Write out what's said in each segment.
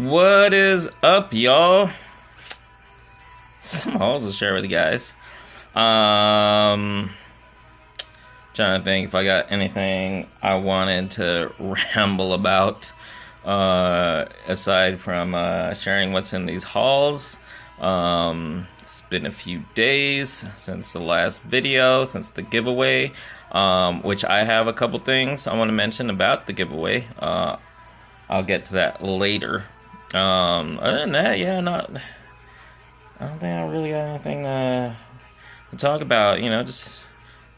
What is up, y'all? Some hauls to share with you guys. Trying to think if I got anything I wanted to ramble about, aside from sharing what's in these hauls. It's been a few days since the last video, since the giveaway, which I have a couple things I want to mention about the giveaway. I'll get to that later. Other than that, I don't think I really got anything to talk about. Just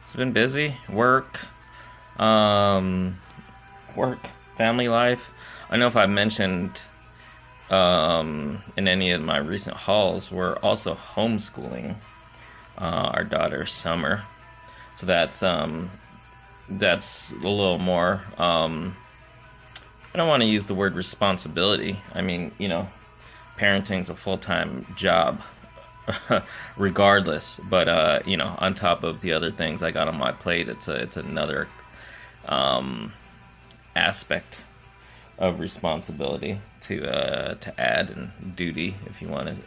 it's been busy, work, family life. I know if I mentioned in any of my recent hauls, we're also homeschooling our daughter Summer, so that's a little more. I don't want to use the word responsibility. I mean, parenting's a full-time job, regardless. But on top of the other things I got on my plate, it's another aspect of responsibility to add, and duty, if you want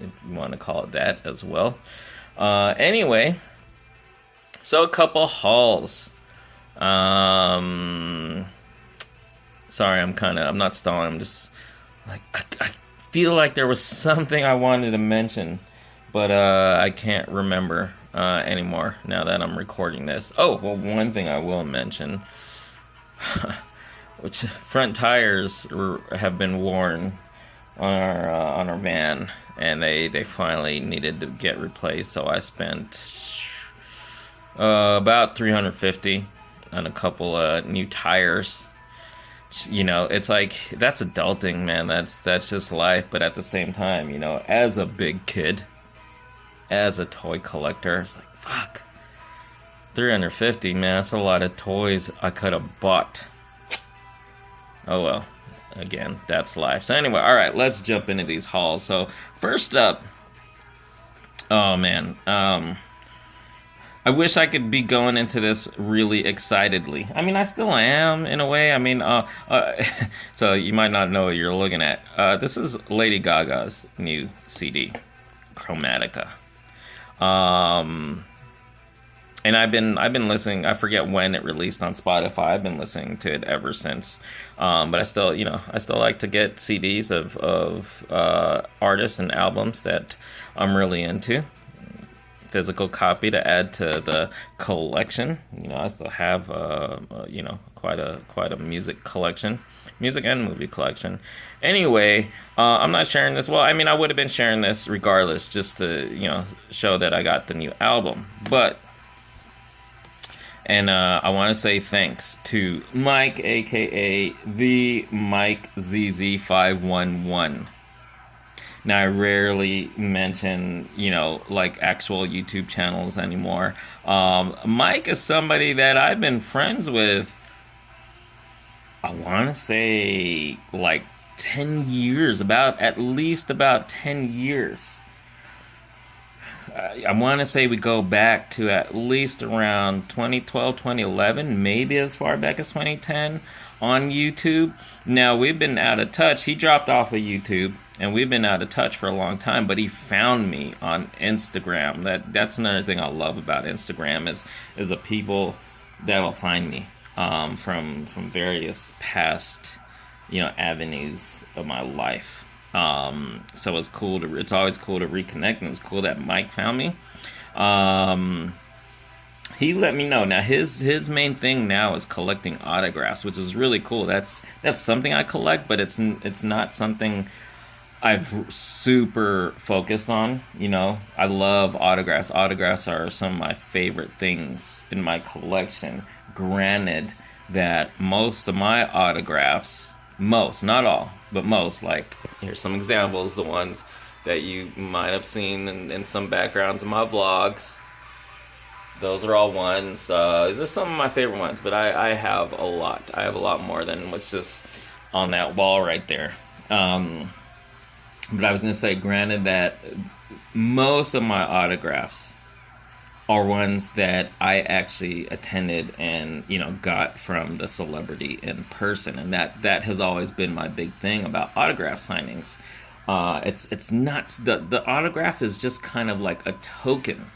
to call it that as well. Anyway, so a couple hauls. Sorry, I'm not stalling. I'm just like, I feel like there was something I wanted to mention, but I can't remember anymore now that I'm recording this. Oh, well, one thing I will mention, which front tires have been worn on our van, and they finally needed to get replaced. So I spent about $350 on a couple new tires. It's like, that's adulting, man. That's just life. But at the same time, as a big kid, as a toy collector, it's like, fuck, $350, man. That's a lot of toys I could have bought. Oh well. Again, that's life. So anyway, all right, let's jump into these hauls. So first up, oh man, I wish I could be going into this really excitedly. I mean, I still am, in a way. I mean, so you might not know what you're looking at. This is Lady Gaga's new CD, Chromatica. And I've been listening. I forget when it released on Spotify. I've been listening to it ever since. But I still like to get CDs of artists and albums that I'm really into. Physical copy to add to the collection. I still have quite a music collection, music and movie collection. Anyway, I'm not sharing this. Well, I mean, I would have been sharing this regardless, just to show that I got the new album. And I want to say thanks to Mike, aka the Mike ZZ511. Now, I rarely mention, like actual YouTube channels anymore. Mike is somebody that I've been friends with, I want to say, like 10 years, at least about 10 years. I want to say we go back to at least around 2012, 2011, maybe as far back as 2010 on YouTube. Now, we've been out of touch. He dropped off of YouTube, and we've been out of touch for a long time, but he found me on Instagram. That's another thing I love about Instagram is the people that'll find me from various past avenues of my life. So it's always cool to reconnect, and it's cool that Mike found me. He let me know. Now his main thing now is collecting autographs, which is really cool. That's something I collect, but it's not something I've super focused on. I love autographs. Autographs are some of my favorite things in my collection. Granted that most of my autographs, not all, but most, like, here's some examples, the ones that you might have seen in some backgrounds of my vlogs. Those are all ones. These are some of my favorite ones, but I have a lot. I have a lot more than what's just on that wall right there. But I was going to say, granted that most of my autographs are ones that I actually attended and got from the celebrity in person, and that has always been my big thing about autograph signings. It's nuts. The autograph is just kind of like a token,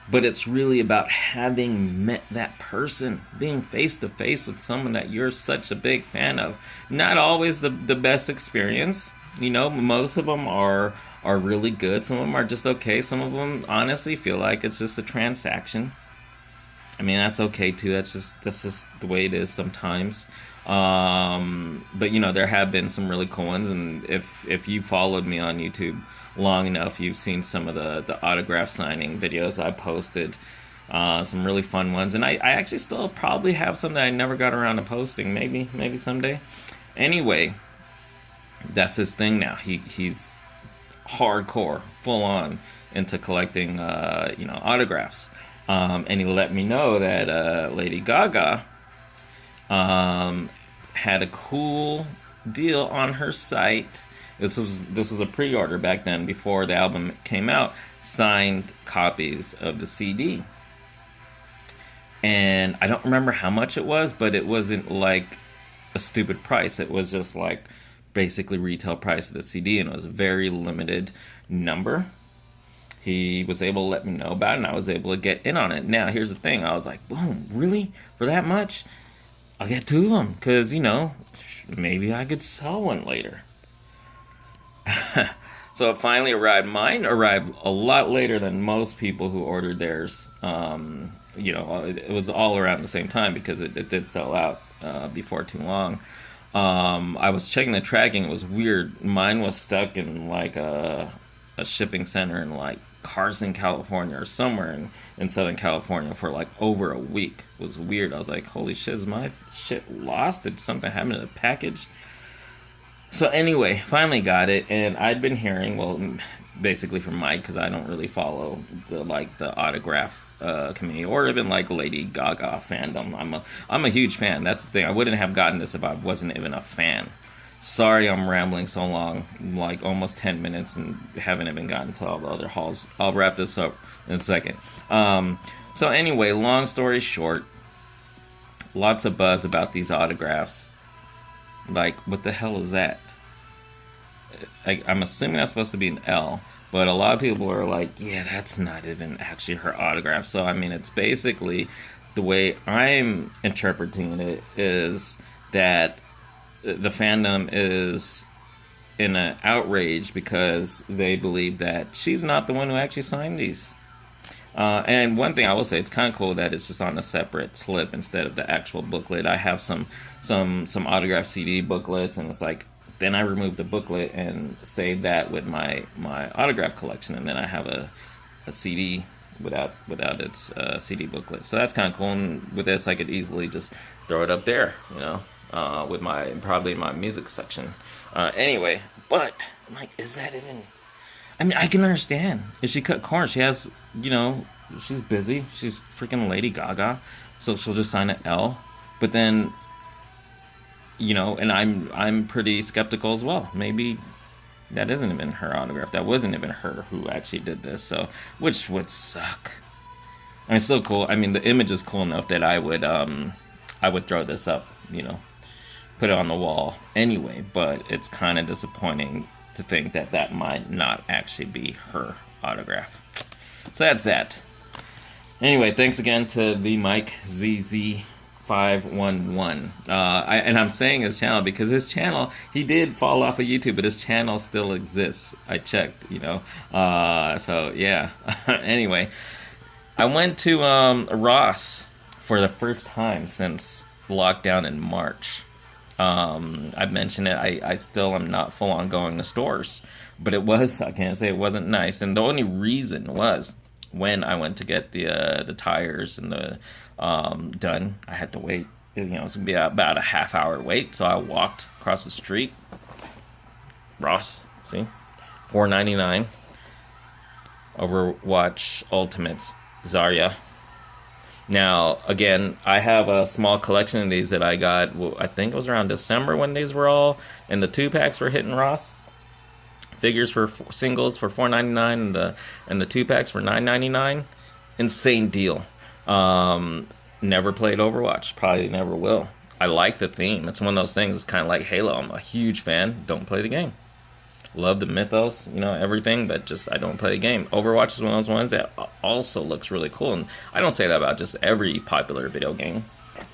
but it's really about having met that person, being face to face with someone that you're such a big fan of. Not always the best experience. Most of them are really good. Some of them are just okay. Some of them honestly feel like it's just a transaction. I mean, that's okay too. That's just the way it is sometimes. But there have been some really cool ones, and if you followed me on YouTube long enough, you've seen some of the autograph signing videos I posted. Some really fun ones, and I actually still probably have some that I never got around to posting. Maybe someday. Anyway, that's his thing now. He's hardcore, full on into collecting autographs. And he let me know that Lady Gaga had a cool deal on her site. This was a pre-order back then, before the album came out. Signed copies of the CD, and I don't remember how much it was, but it wasn't like a stupid price. It was just like basically retail price of the CD, and it was a very limited number. He was able to let me know about it, and I was able to get in on it. Now, here's the thing. I was like, boom, really? For that much? I'll get two of them, because, maybe I could sell one later. So it finally arrived. Mine arrived a lot later than most people who ordered theirs. It was all around the same time, because it did sell out before too long. I was checking the tracking. It was weird. Mine was stuck in like a shipping center in like Carson, California, or somewhere in Southern California for like over a week. It was weird. I was like, holy shit, is my shit lost? Did something happen to the package? So anyway, finally got it, and I'd been hearing, well, basically from Mike, because I don't really follow the autograph community, or even like Lady Gaga fandom. I'm a huge fan. That's the thing. I wouldn't have gotten this if I wasn't even a fan. Sorry, I'm rambling so long, like almost 10 minutes, and haven't even gotten to all the other hauls. I'll wrap this up in a second. So anyway, long story short, lots of buzz about these autographs. Like, what the hell is that? I'm assuming that's supposed to be an L, but a lot of people are like, yeah, that's not even actually her autograph. So, I mean, it's basically, the way I'm interpreting it is that the fandom is in an outrage because they believe that she's not the one who actually signed these. And one thing I will say, it's kind of cool that it's just on a separate slip instead of the actual booklet. I have some autograph CD booklets, and it's like, then I remove the booklet and save that with my autograph collection, and then I have a CD without its CD booklet. So that's kind of cool. And with this, I could easily just throw it up there, with probably my music section. Anyway, but I'm like, is that even? I mean, I can understand if she cut corners. She has, she's busy. She's freaking Lady Gaga, so she'll just sign an L. But then, and I'm pretty skeptical as well. Maybe that isn't even her autograph. That wasn't even her who actually did this. So, which would suck. I mean, it's still cool. I mean, the image is cool enough that I would throw this up. Put it on the wall anyway. But it's kind of disappointing to think that might not actually be her autograph. So that's that. Anyway, thanks again to the Mike ZZ511. And I'm saying his channel because his channel, he did fall off of YouTube, but his channel still exists. I checked, so yeah. Anyway, I went to Ross for the first time since lockdown in March. I've mentioned it. I still am not full on going to stores, but I can't say it wasn't nice. And the only reason was when I went to get the tires and the done, I had to wait. It's gonna be about a half hour wait. So I walked across the street. Ross, see, $4.99. Overwatch Ultimates Zarya. Now, again, I have a small collection of these that I got, I think it was around December when these were all, and the 2-packs were hitting Ross. Figures for singles for $4.99 and the 2-packs for $9.99. insane deal. Um, Never played Overwatch, probably never will. I like the theme. It's one of those things. It's kind of like Halo. I'm a huge fan. Don't play the game. Love the mythos, everything, but just I don't play the game. Overwatch is one of those ones that also looks really cool, and I don't say that about just every popular video game.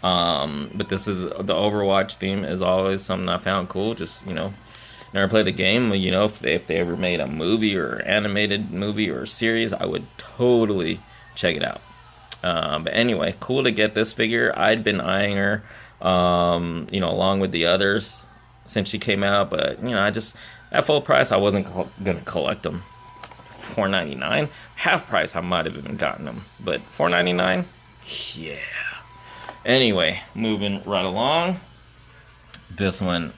But this is the Overwatch theme is always something I found cool. Just never played the game. If they ever made a movie or animated movie or series, I would totally check it out. But anyway, cool to get this figure. I'd been eyeing her, along with the others since she came out, but I just at full price I wasn't gonna collect them. $4.99, half price I might have even gotten them, but $4.99, yeah. Anyway, moving right along. This one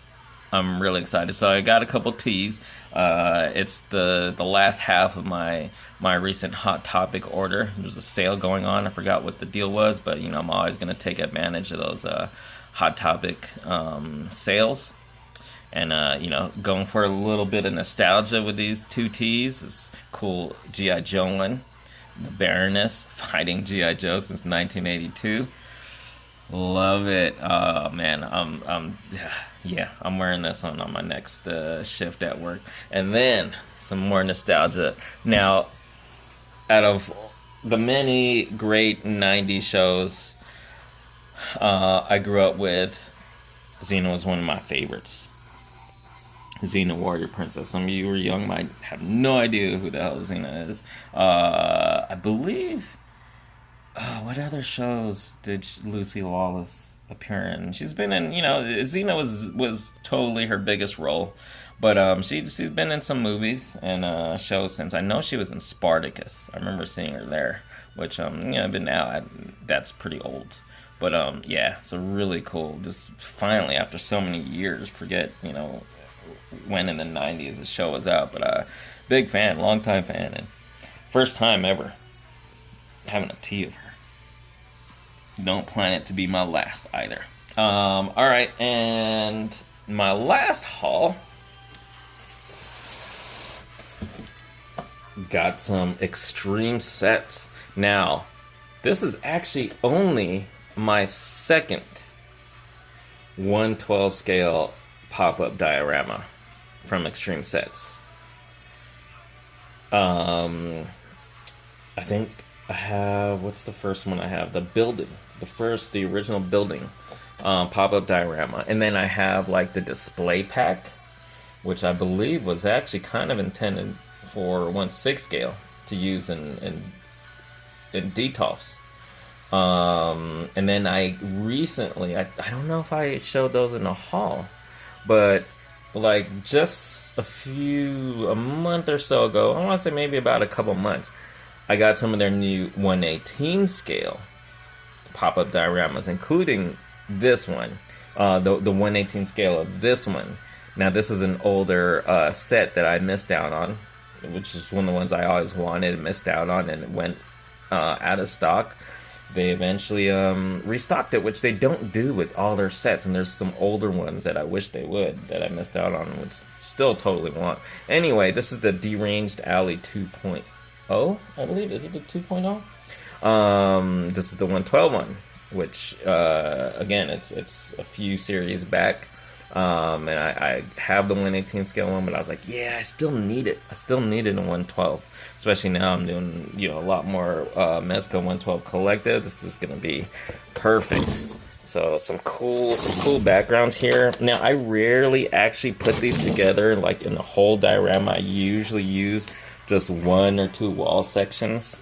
I'm really excited. So I got a couple tees. It's the last half of my recent Hot Topic order. There's a sale going on. I forgot what the deal was, but I'm always gonna take advantage of those Hot Topic sales. And going for a little bit of nostalgia with these two tees. This cool G.I. Joe one, the Baroness fighting G.I. Joe since 1982. Love it. Oh man, I'm wearing this on my next shift at work. And then some more nostalgia. Now, out of the many great 90s shows I grew up with, Xena was one of my favorites. Xena Warrior Princess. Some of you who are young might have no idea who the hell Xena is. I believe. What other shows did Lucy Lawless appear in? She's been in. Xena was totally her biggest role, but she's been in some movies and shows since. I know she was in Spartacus. I remember seeing her there, which but now that's pretty old. But yeah, so really cool. Just finally, after so many years, forget when in the 90s the show was out, but big fan, long time fan, and first time ever having a tea of her. Don't plan it to be my last either. Alright, and my last haul, got some Extreme sets. Now, this is actually only my second 1/12 scale pop-up diorama from Extreme Sets. I think I have, what's the first one I have? The original building pop-up diorama. And then I have like the display pack, which I believe was actually kind of intended for 1/6 scale to use in DTOFs. And then I recently, I don't know if I showed those in a haul, but like just a month or so ago, I want to say maybe about a couple months, I got some of their new 1/18 scale pop-up dioramas, including this one, the 1/18 scale of this one. Now this is an older set that I missed out on, which is one of the ones I always wanted and missed out on, and it went out of stock. They eventually restocked it, which they don't do with all their sets, and there's some older ones that I wish they would, that I missed out on, which still totally want. Anyway, this is the Deranged Alley 2.0, I believe. Is it the 2.0? This is the 1/12 one, which again, it's a few series back. And I have the 1/18 scale one, but I was like, yeah, I still need it. I still need it in 1/12. Especially now I'm doing, a lot more Mezco 1/12 collective. This is gonna be perfect. So some cool backgrounds here. Now I rarely actually put these together like in the whole diorama. I usually use just one or two wall sections,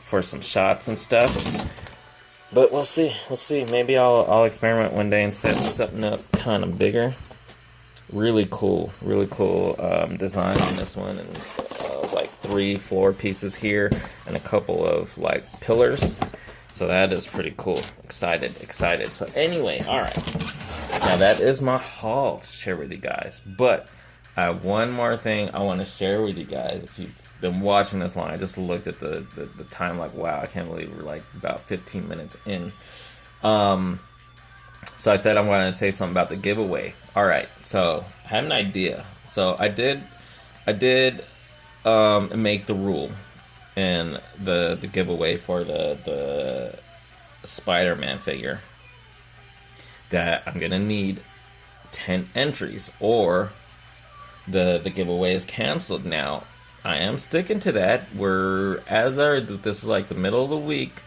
for some shots and stuff. But we'll see. Maybe I'll experiment one day and set something up kind of bigger. Really cool design on this one, and it was like 3 floor pieces here and a couple of like pillars. So that is pretty cool. Excited. So anyway, all right. Now that is my haul to share with you guys. But I have one more thing I want to share with you guys. If you've been watching this long, I just looked at the time, like, wow, I can't believe we're like about 15 minutes in. So I said I'm going to say something about the giveaway. All right, so I have an idea. So I did make the rule in the giveaway for the Spider-Man figure that I'm gonna need 10 entries, or the giveaway is canceled. Now, I am sticking to that. This is like the middle of the week.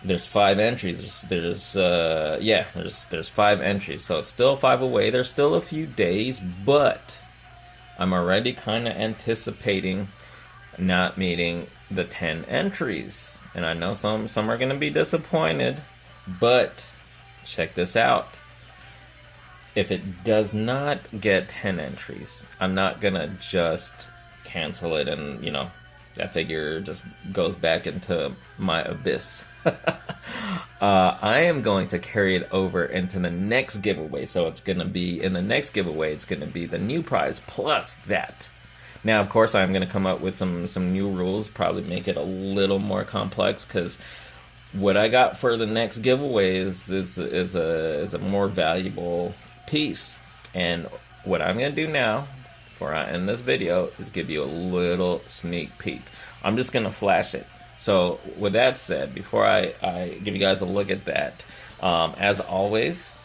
There's 5 entries. There's 5 entries, so it's still 5 away. There's still a few days, but I'm already kind of anticipating not meeting the 10 entries, and I know some are gonna be disappointed, but check this out. If it does not get 10 entries, I'm not gonna just cancel it and, that figure just goes back into my abyss. I am going to carry it over into the next giveaway. So it's going to be, in the next giveaway, it's going to be the new prize plus that. Now, of course, I'm going to come up with some new rules, probably make it a little more complex, because what I got for the next giveaway is a more valuable piece. And what I'm going to do now, before I end this video, is give you a little sneak peek. I'm just going to flash it. So with that said, before I give you guys a look at that, as always,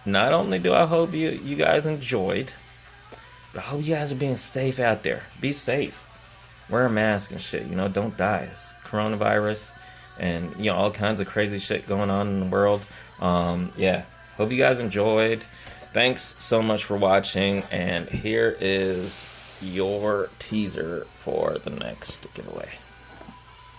not only do I hope you guys enjoyed, but I hope you guys are being safe out there. Be safe. Wear a mask and shit. Don't die. It's coronavirus and, all kinds of crazy shit going on in the world. Yeah. Hope you guys enjoyed. Thanks so much for watching, and here is your teaser for the next giveaway.